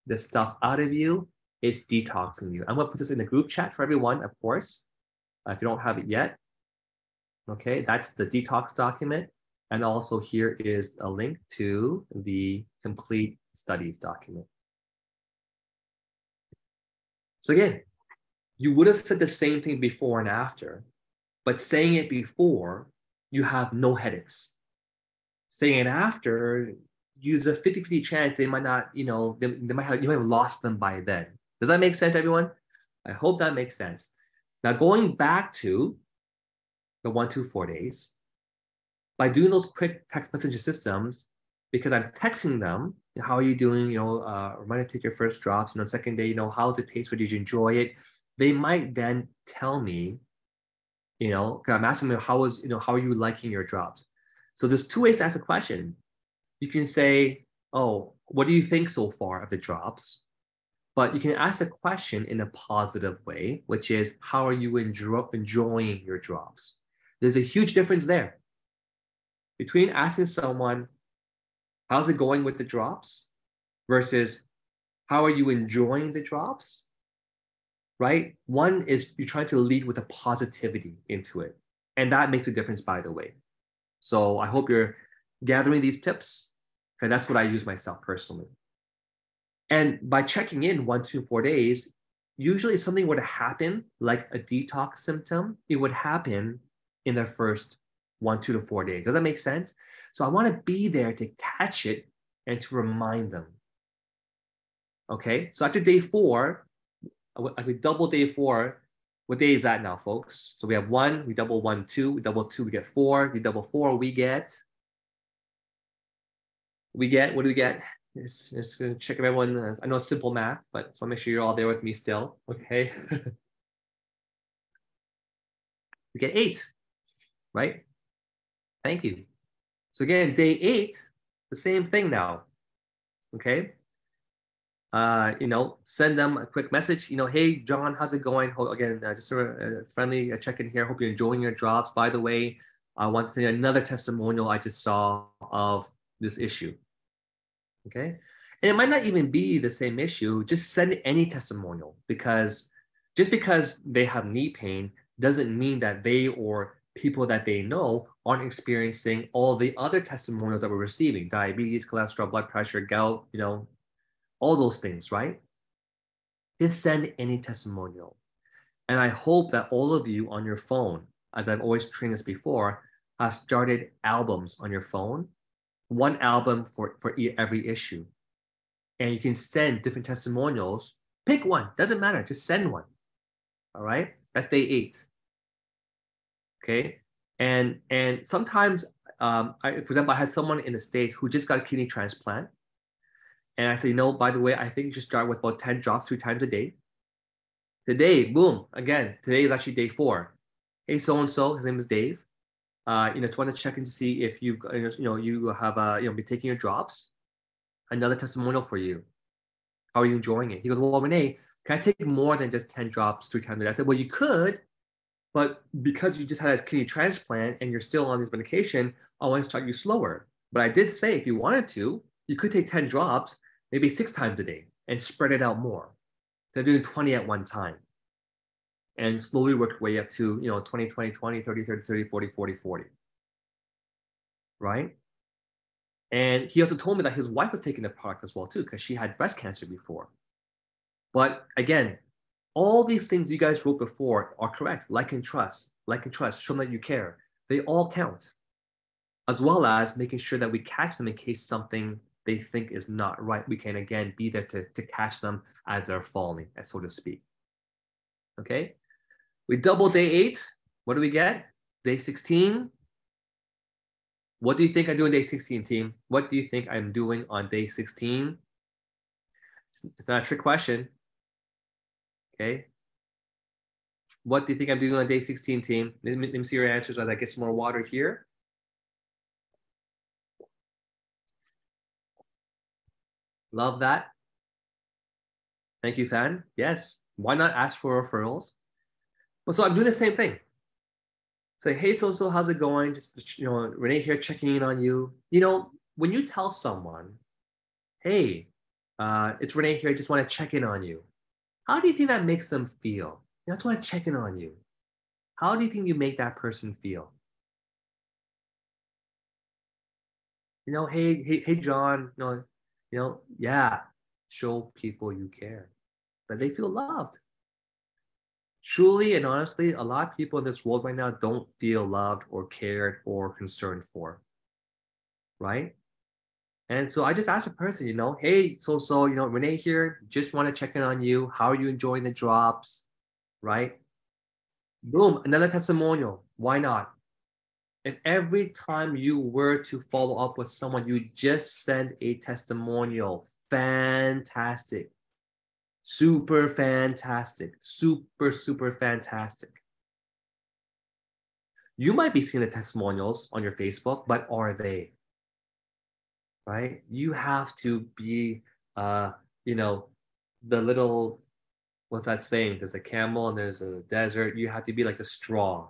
the stuff out of you. It's detoxing you. I'm going to put this in the group chat for everyone, of course, if you don't have it yet. Okay, that's the detox document. And also here is a link to the complete studies document. So again, you would have said the same thing before and after, but saying it before, you have no headaches. Saying it after, use a 50-50 chance they might not, you might have lost them by then. Does that make sense, everyone? I hope that makes sense. Now, going back to the 1-4 days, by doing those quick text message systems, because I'm texting them, how are you doing? Remind to take your first drops. Second day, how's it taste? Did you enjoy it? They might then tell me, I'm asking them, how are you liking your drops? So there's 2 ways to ask a question. You can say, oh, what do you think so far of the drops? But you can ask a question in a positive way, which is, how are you enjoying your drops? There's a huge difference there between asking someone, how's it going with the drops? versus how are you enjoying the drops, right? One is you're trying to lead with a positivity into it. And that makes a difference, by the way. So I hope you're gathering these tips, because that's what I use myself personally. And by checking in 1, 2, 4 days, usually if something were to happen, like a detox symptom, it would happen in the first 1, 2 to 4 days. Does that make sense? So I want to be there to catch it and to remind them. Okay, so after day 4, as we double day 4, what day is that now, folks? So we have 1, we double 1, 2, we double 2, we get 4, we double 4, we get, what do we get? Just gonna check if everyone, I know it's simple math, but so make sure you're all there with me still, okay? We get 8, right? Thank you. So again, day 8, the same thing now, okay? Send them a quick message, hey, John, how's it going? Again, just a friendly check-in here. Hope you're enjoying your drops. By the way, I want to say another testimonial I just saw of this issue, okay? And it might not even be the same issue. Just send any testimonial, because just because they have knee pain doesn't mean that they or people that they know aren't experiencing all the other testimonials that we're receiving: diabetes, cholesterol, blood pressure, gout, all those things, right? Just send any testimonial. And I hope that all of you on your phone, as I've always trained this before, have started albums on your phone, one album for every issue. And you can send different testimonials. Pick one, doesn't matter, just send one. All right, that's day 8. Okay, and sometimes, for example, I had someone in the States who just got a kidney transplant. And I said, by the way, I think you should start with about 10 drops 3 times a day. Today, boom, again, today is actually day 4. Hey, so-and-so, his name is Dave. Just want to check in to see if you have, been taking your drops. Another testimonial for you. How are you enjoying it? He goes, well, Renee, can I take more than just 10 drops 3 times a day? I said, well, you could, but because you just had a kidney transplant and you're still on this medication, I want to start you slower. But I did say if you wanted to, you could take 10 drops, maybe 6 times a day, and spread it out more. They're doing 20 at one time. And slowly work your way up to, 20, 20, 20, 30, 30, 30, 40, 40, 40. Right? And he also told me that his wife was taking the product as well, too, because she had breast cancer before. But again, all these things you guys wrote before are correct. Like and trust, show them that you care. They all count, as well as making sure that we catch them in case something they think is not right. We can, again, be there to catch them as they're falling, so to speak. Okay? We double day 8. What do we get? Day 16. What do you think I do on day 16, team? What do you think I'm doing on day 16? It's not a trick question. Okay? What do you think I'm doing on day 16, team? Let me see your answers as I get some more water here. Love that. Thank you, Fan. Yes. Why not ask for referrals? Well, so I'm doing the same thing. Say, hey, so how's it going? Just, Renee here checking in on you. When you tell someone, hey, it's Renee here, I just want to check in on you. How do you think that makes them feel? I just want to check in on you. How do you think you make that person feel? Hey, John, yeah, show people you care, that they feel loved. Truly and honestly, a lot of people in this world right now don't feel loved or cared or concerned for, right? And so I just asked a person, hey, so Renee here, just want to check in on you. How are you enjoying the drops, right? Boom, another testimonial. Why not? And every time you were to follow up with someone, you just send a testimonial. Fantastic. Super fantastic. Super, super fantastic. You might be seeing the testimonials on your Facebook, but are they? Right? You have to be, the little, what's that saying? There's a camel and there's a desert. You have to be like the straw.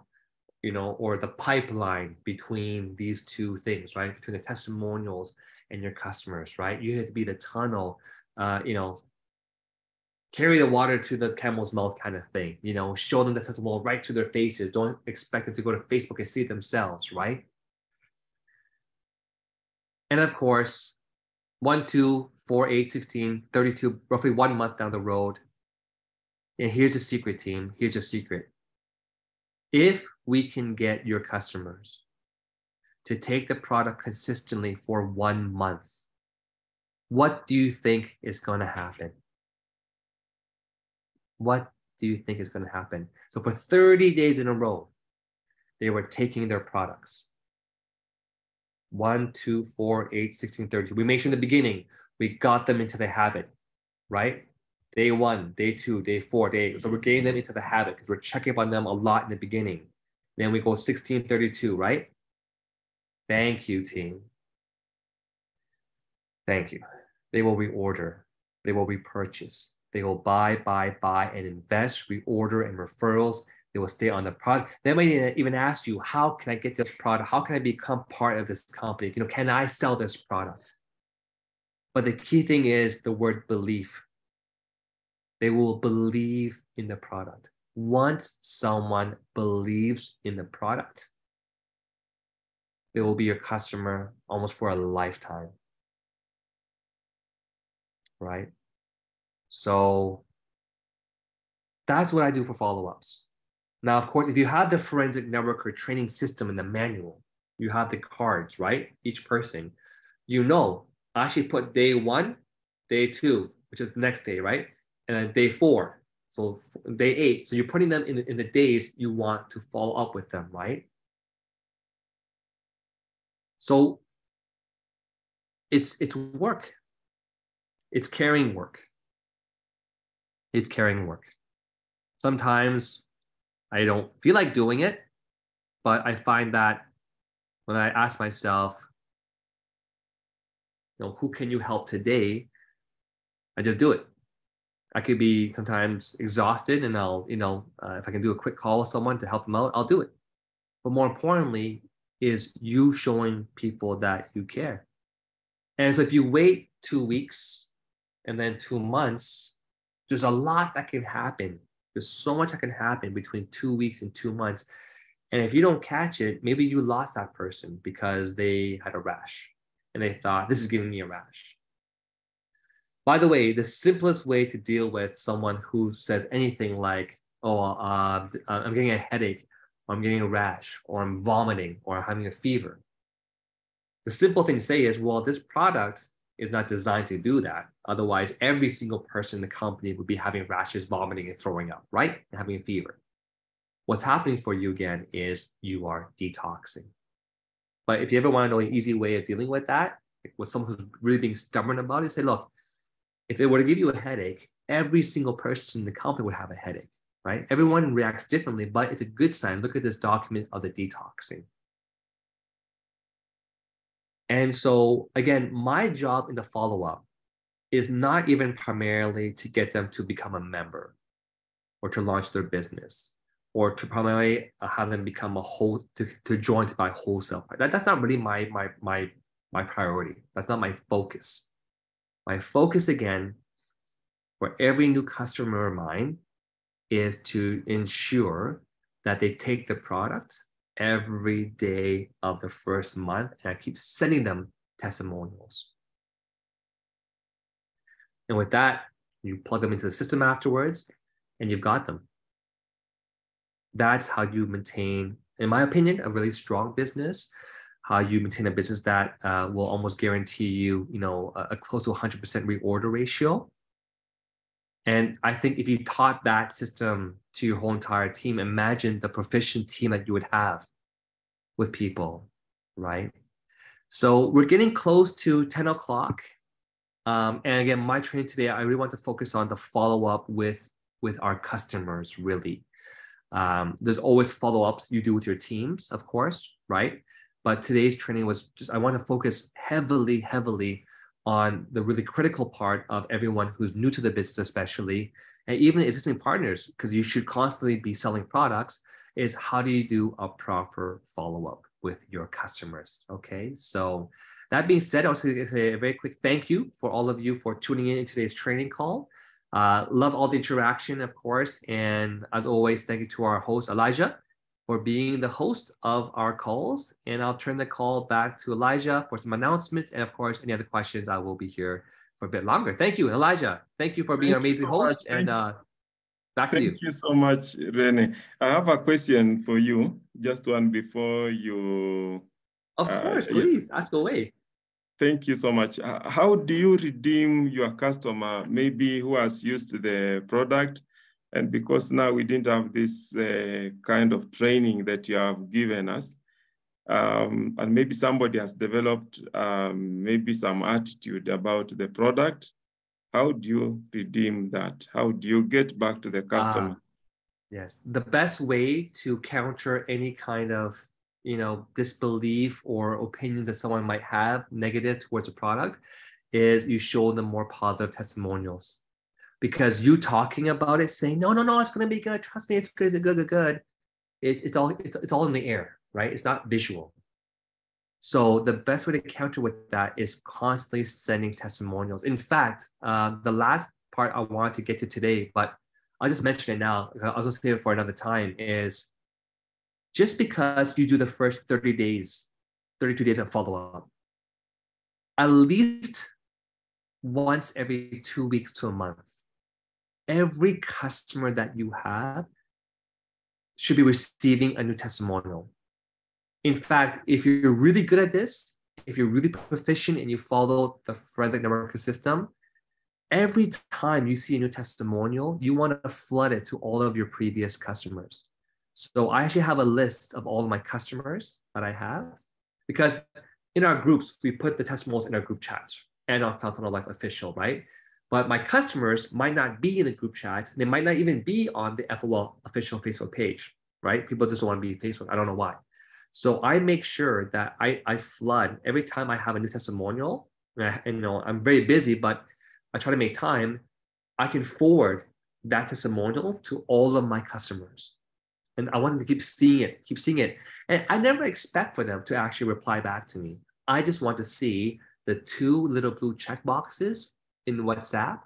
or the pipeline between these two things, right? Between the testimonials and your customers, right? You have to be the tunnel, carry the water to the camel's mouth kind of thing, show them the testimonial right to their faces. Don't expect them to go to Facebook and see it themselves, right? And of course, 1, 2, 4, 8, 16, 32, roughly 1 month down the road. And here's a secret, team. Here's a secret. If we can get your customers to take the product consistently for 1 month, what do you think is going to happen? What do you think is going to happen? So for 30 days in a row, they were taking their products. 1, 2, 4, 8, 16, 32. We made sure in the beginning, we got them into the habit, right? Day 1, day 2, day 4, day 8. So we're getting them into the habit because we're checking up on them a lot in the beginning. Then we go 16, 32, right? Thank you, team. Thank you. They will reorder. They will repurchase. They will buy, and invest, reorder, and referrals. They will stay on the product. They might even ask you, how can I get this product? How can I become part of this company? Can I sell this product? But the key thing is the word belief. They will believe in the product. Once someone believes in the product, they will be your customer almost for a lifetime, right? So that's what I do for follow-ups. Now, of course, if you have the forensic networker training system in the manual, you have the cards, right? Each person, I actually put day 1, day 2, which is the next day, right? And then day 4, so day 8. So you're putting them in the days you want to follow up with them, right? So it's work. It's carrying work. It's carrying work. Sometimes I don't feel like doing it, but I find that when I ask myself, who can you help today? I just do it. I could be sometimes exhausted and I'll, if I can do a quick call with someone to help them out, I'll do it. But more importantly is you showing people that you care. And so if you wait 2 weeks and then 2 months, there's a lot that can happen. There's so much that can happen between 2 weeks and 2 months. And if you don't catch it, maybe you lost that person because they had a rash and they thought, this is giving me a rash. By the way, the simplest way to deal with someone who says anything like, I'm getting a headache, or I'm getting a rash, or I'm vomiting, or I'm having a fever. The simple thing to say is, well, this product is not designed to do that. Otherwise, every single person in the company would be having rashes, vomiting, and throwing up, right? And having a fever. What's happening for you again is you are detoxing. But if you ever want to know an easy way of dealing with that, with someone who's really being stubborn about it, say, look, if it were to give you a headache, every single person in the company would have a headache, right? Everyone reacts differently, but it's a good sign. Look at this document of the detoxing. And so again, my job in the follow-up is not even primarily to get them to become a member or to launch their business or to primarily have them become to join to buy wholesale. That's not really my priority. That's not my focus. My focus, again, for every new customer of mine is to ensure that they take the product every day of the first month, and I keep sending them testimonials. And with that, you plug them into the system afterwards, and you've got them. That's how you maintain, in my opinion, a really strong business. How you maintain a business that will almost guarantee you, a close to 100% reorder ratio. And I think if you taught that system to your whole entire team, imagine the proficient team that you would have with people, right? So we're getting close to 10 o'clock. And again, my training today, I really want to focus on the follow-up with our customers, really. There's always follow-ups you do with your teams, of course, right? But today's training was just, I want to focus heavily on the really critical part of everyone who's new to the business, especially, and even existing partners, because you should constantly be selling products. is how do you do a proper follow-up with your customers, okay? So that being said, I'll say a very quick thank you for all of you for tuning in today's training call. Love all the interaction, of course. And as always, thank you to our host, Elijah, for being the host of our calls. And I'll turn the call back to Elijah for some announcements. And of course, any other questions, I will be here for a bit longer. Thank you, Elijah. Thank you for being our amazing host. And back to you. Thank you so much, Rene. I have a question for you, just one before you. Of course, please, ask away. Thank you so much. How do you redeem your customer, maybe who has used the product? And because now we didn't have this kind of training that you have given us, and maybe somebody has developed maybe some attitude about the product, how do you redeem that? How do you get back to the customer? Yes, the best way to counter any kind of disbelief or opinions that someone might have negative towards a product is you show them more positive testimonials. Because you talking about it, saying, no, it's going to be good. Trust me, it's good. It's all in the air, right? It's not visual. So the best way to counter with that is constantly sending testimonials. In fact, the last part I wanted to get to today, but I'll just mention it now. I was going to save it for another time, is just because you do the first 30 days, 32 days of follow-up, at least once every 2 weeks to a month, every customer that you have should be receiving a new testimonial. In fact, if you're really good at this, if you're really proficient and you follow the forensic networking system, every time you see a new testimonial, you want to flood it to all of your previous customers. So I actually have a list of all of my customers that I have, because in our groups, we put the testimonials in our group chats and on Fountain of Life official, right? But my customers might not be in the group chat. They might not even be on the FOL official Facebook page, right? People just don't want to be Facebook. I don't know why. So I make sure that I flood every time I have a new testimonial. And I'm very busy, but I try to make time. I can forward that testimonial to all of my customers. And I want them to keep seeing it. And I never expect for them to actually reply back to me. I just want to see the 2 little blue check boxes in WhatsApp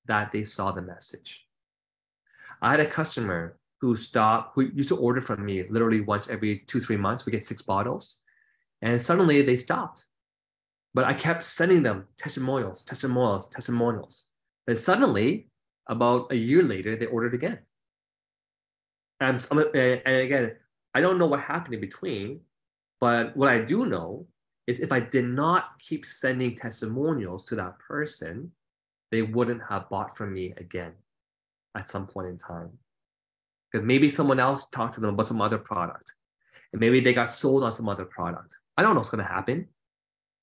that they saw the message. I had a customer who used to order from me literally once every 2-3 months. We get 6 bottles. And suddenly they stopped. But I kept sending them testimonials. Then suddenly, about a year later, they ordered again. And again, I don't know what happened in between, but what I do know is if I did not keep sending testimonials to that person, they wouldn't have bought from me again at some point in time. Because maybe someone else talked to them about some other product, and maybe they got sold on some other product. I don't know what's going to happen,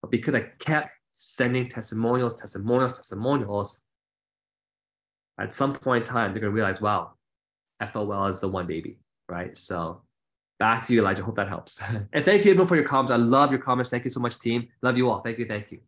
but because I kept sending testimonials, at some point in time, they're going to realize, wow, FOL is the one, baby, right? So back to you, Elijah. Hope that helps. And thank you, everyone, for your comments. I love your comments. Thank you so much, team. Love you all. Thank you.